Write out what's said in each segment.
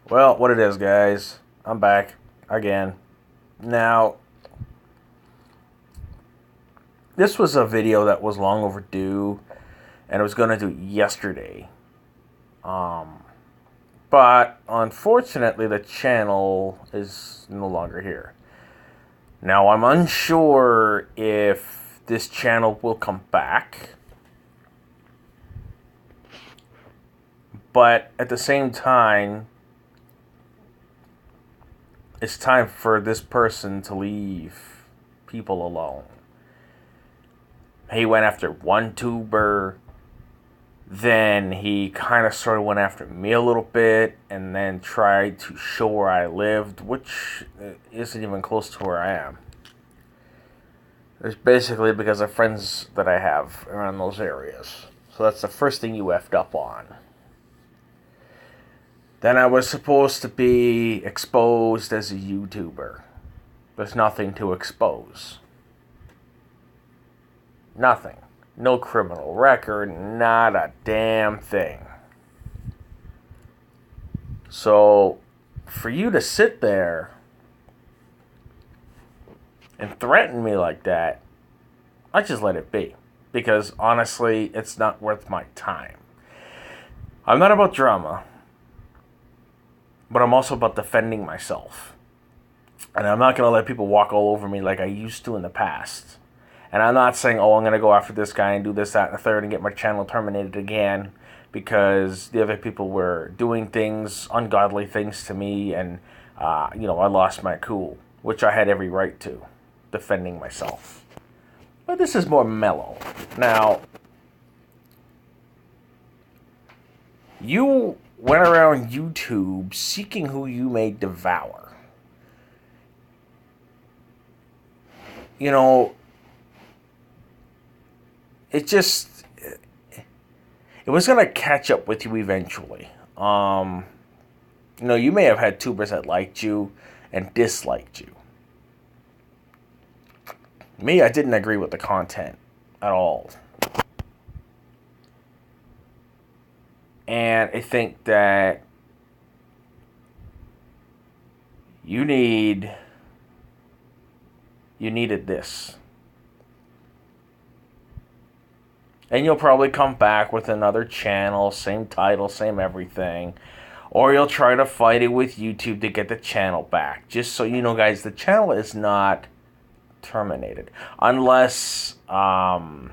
Well, what it is, guys, I'm back again. Now, this was a video that was long overdue, and I was going to do it yesterday. But unfortunately, the channel is no longer here. Now, I'm unsure if this channel will come back. But at the same time, it's time for this person to leave people alone. He went after one tuber, then he kind of sort of went after me a little bit, and then tried to show where I lived, which isn't even close to where I am. It's basically because of friends that I have around those areas. So that's the first thing you effed up on. Then I was supposed to be exposed as a YouTuber. There's nothing to expose. Nothing. No criminal record, not a damn thing. So, for you to sit there and threaten me like that, I just let it be. Because honestly, it's not worth my time. I'm not about drama, but I'm also about defending myself. And I'm not going to let people walk all over me like I used to in the past. And I'm not saying, I'm going to go after this guy and do this, that, and the third and get my channel terminated again because the other people were doing things, ungodly things to me, and, I lost my cool, which I had every right to, defending myself. But this is more mellow. Now, you went around YouTube seeking who you may devour. It was going to catch up with you eventually. You may have had tubers that liked you and disliked you. Me, I didn't agree with the content at all. And I think that you needed this. And you'll probably come back with another channel, same title, same everything. Or you'll try to fight it with YouTube to get the channel back. Just so you know, guys, the channel is not terminated. Unless, for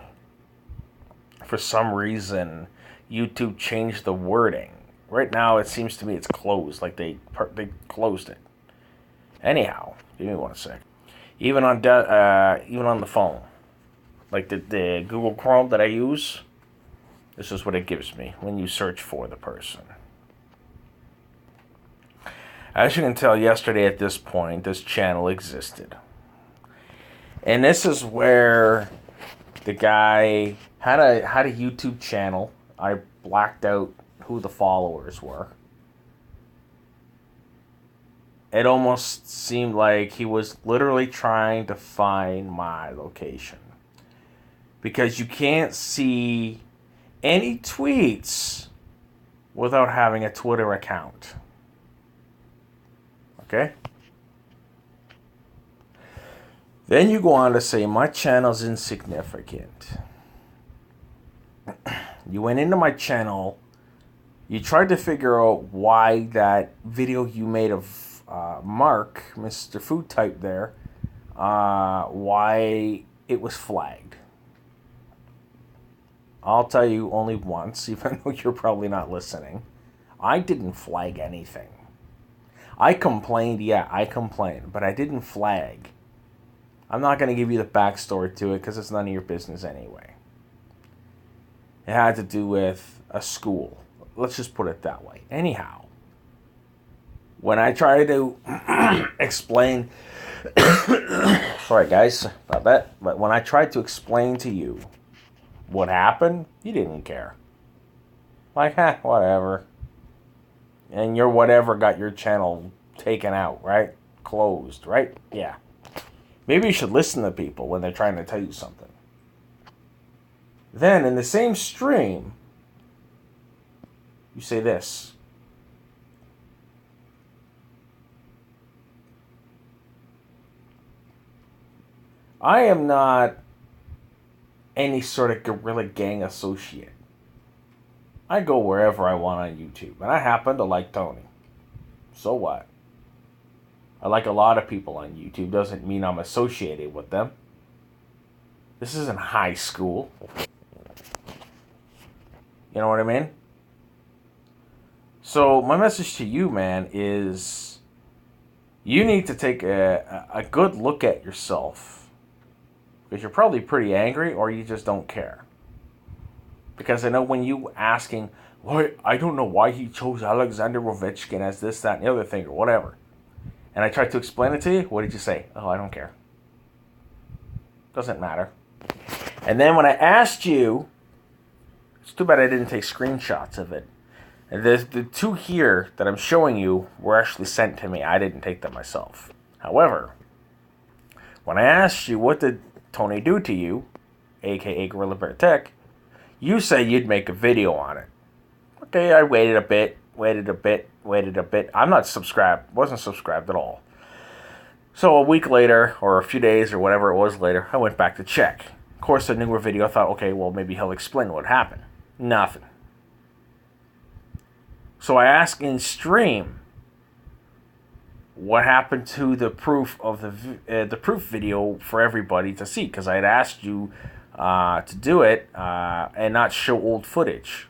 some reason, YouTube changed the wording. Right now, it seems to me it's closed. Like they closed it. Anyhow, give me 1 sec. Even on the phone. Like the Google Chrome that I use, this is what it gives me when you search for the person. As you can tell, yesterday at this point, this channel existed. And this is where the guy had a YouTube channel. I blacked out who the followers were. It almost seemed like he was literally trying to find my location. Because you can't see any tweets without having a Twitter account. Okay? Then you go on to say, my channel's insignificant. You went into my channel. You tried to figure out why that video you made of Mark, Mr. Food Type there, why it was flagged. I'll tell you only once, even though you're probably not listening. I didn't flag anything. I complained, but I didn't flag. I'm not going to give you the backstory to it because it's none of your business anyway. It had to do with a school. Let's just put it that way. Anyhow, when I tried to explain... Sorry, guys, about that. But when I tried to explain to you what happened, you didn't care. Like, whatever. And your whatever got your channel taken out, right? Closed, right? Yeah. Maybe you should listen to people when they're trying to tell you something. Then, in the same stream, you say this. I am not any sort of guerrilla gang associate. I go wherever I want on YouTube, and I happen to like Tony. So what? I like a lot of people on YouTube. Doesn't mean I'm associated with them. This isn't high school. You know what I mean? So my message to you, man, is you need to take a good look at yourself. Because you're probably pretty angry, or you just don't care. Because I know when you asking, well, I don't know why he chose Alexander Ovechkin as this, that, and the other thing, or whatever. And I tried to explain it to you, what did you say? Oh, I don't care. Doesn't matter. And then when I asked you, it's too bad I didn't take screenshots of it. And the two here that I'm showing you were actually sent to me. I didn't take them myself. However, when I asked you what did Tony do to you, aka Gorilla Bear Tech, you said you'd make a video on it. Okay, I waited a bit. I'm not subscribed. Wasn't subscribed at all. So a week later, or a few days, or whatever it was later, I went back to check. Of course, a newer video, I thought, okay, well, maybe he'll explain what happened. Nothing. So I asked in stream, what happened to the proof of the proof video for everybody to see? Because I had asked you to do it and not show old footage.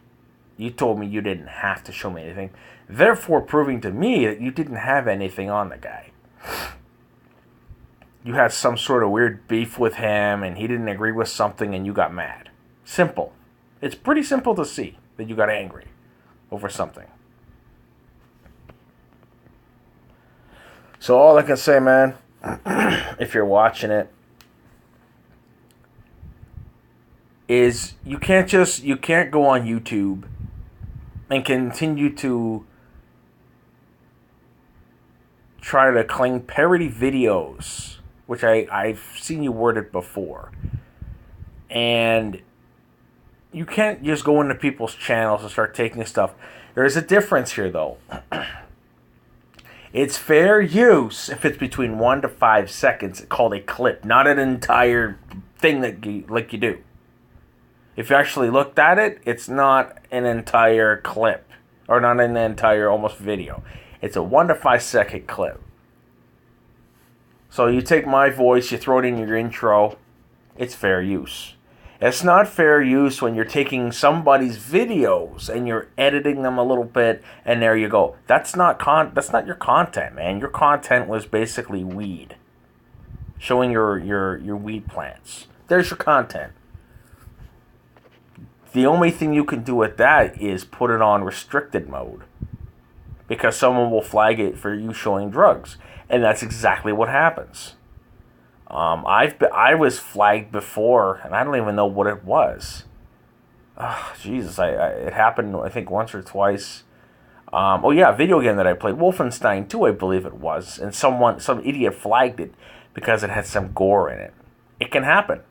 You told me you didn't have to show me anything, therefore proving to me that you didn't have anything on the guy. You had some sort of weird beef with him, and he didn't agree with something, and you got mad. Simple. It's pretty simple to see that you got angry over something. So all I can say, man, if you're watching it, is you can't go on YouTube and continue to try to claim parody videos, which I've seen you worded before. And you can't just go into people's channels and start taking stuff. There's a difference here, though. It's fair use if it's between 1 to 5 seconds, called a clip, not an entire thing that you do. If you actually looked at it, it's not an entire clip, or not an entire almost video. It's a 1 to 5 second clip. So you take my voice, you throw it in your intro, it's fair use. It's not fair use when you're taking somebody's videos and you're editing them a little bit, and there you go. That's not your content, man. Your content was basically weed, showing your weed plants. There's your content. The only thing you can do with that is put it on restricted mode, because someone will flag it for you showing drugs, and that's exactly what happens. I was flagged before, and I don't even know what it was. Oh, Jesus, it happened, I think, once or twice. Oh yeah, a video game that I played, Wolfenstein 2, I believe it was, and some idiot flagged it because it had some gore in it. It can happen.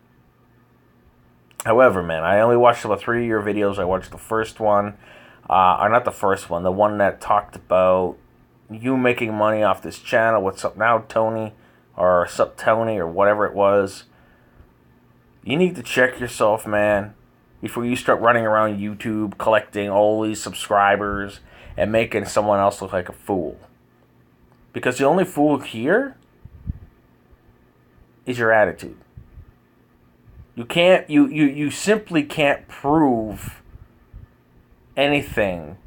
However, man, I only watched about 3 of your videos. I watched the first one, or not the first one, the one that talked about you making money off this channel. What's up now, Tony? Or Sup Tony, or whatever it was. You need to check yourself, man, before you start running around YouTube collecting all these subscribers and making someone else look like a fool. Because the only fool here is your attitude. You simply can't prove anything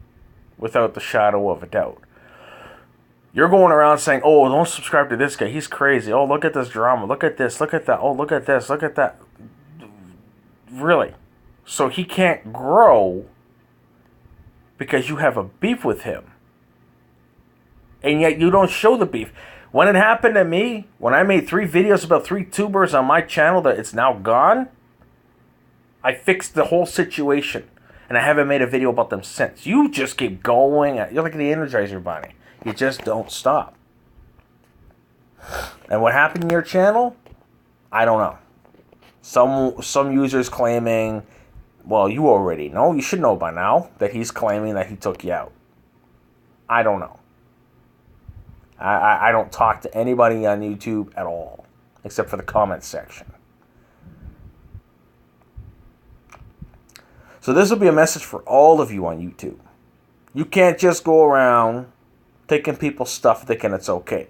without the shadow of a doubt. You're going around saying, oh, don't subscribe to this guy, he's crazy. Oh, look at this drama. Look at this. Look at that. Oh, look at this. Look at that. Really? So he can't grow because you have a beef with him. And yet you don't show the beef. When it happened to me, when I made 3 videos about 3 tubers on my channel that it's now gone, I fixed the whole situation. And I haven't made a video about them since. You just keep going. You're like the Energizer Bunny. You just don't stop. And what happened to your channel? I don't know. Some users claiming, well, you already know. You should know by now that he's claiming that he took you out. I don't know. I don't talk to anybody on YouTube at all. except for the comment section. So this will be a message for all of you on YouTube. You can't just go around taking people's stuff thinking it's okay.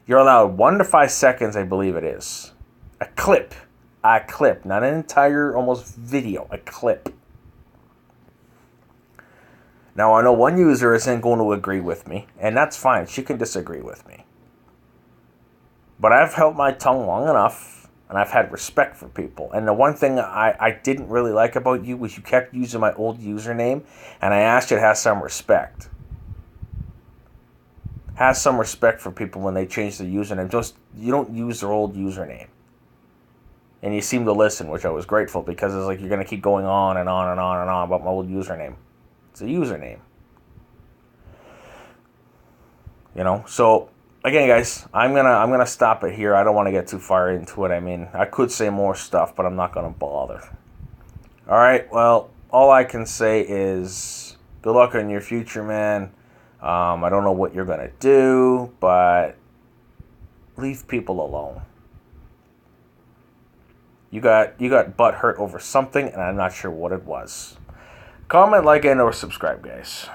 You're allowed 1 to 5 seconds, I believe it is. A clip, not an entire almost video, a clip. Now I know one user isn't going to agree with me, and that's fine. She can disagree with me. But I've held my tongue long enough, and I've had respect for people. And the one thing I didn't really like about you was you kept using my old username, and I asked you to have some respect. Have some respect for people when they change their username. Just, you don't use their old username. And you seem to listen, which I was grateful, because it's like you're going to keep going on and on and on and on about my old username. It's a username. You know, so again, guys, I'm gonna stop it here. I don't want to get too far into it. I mean, I could say more stuff, but I'm not gonna bother. All right. Well, all I can say is good luck in your future, man. I don't know what you're gonna do, but leave people alone. You got butt hurt over something, and I'm not sure what it was. Comment, like, and or subscribe, guys.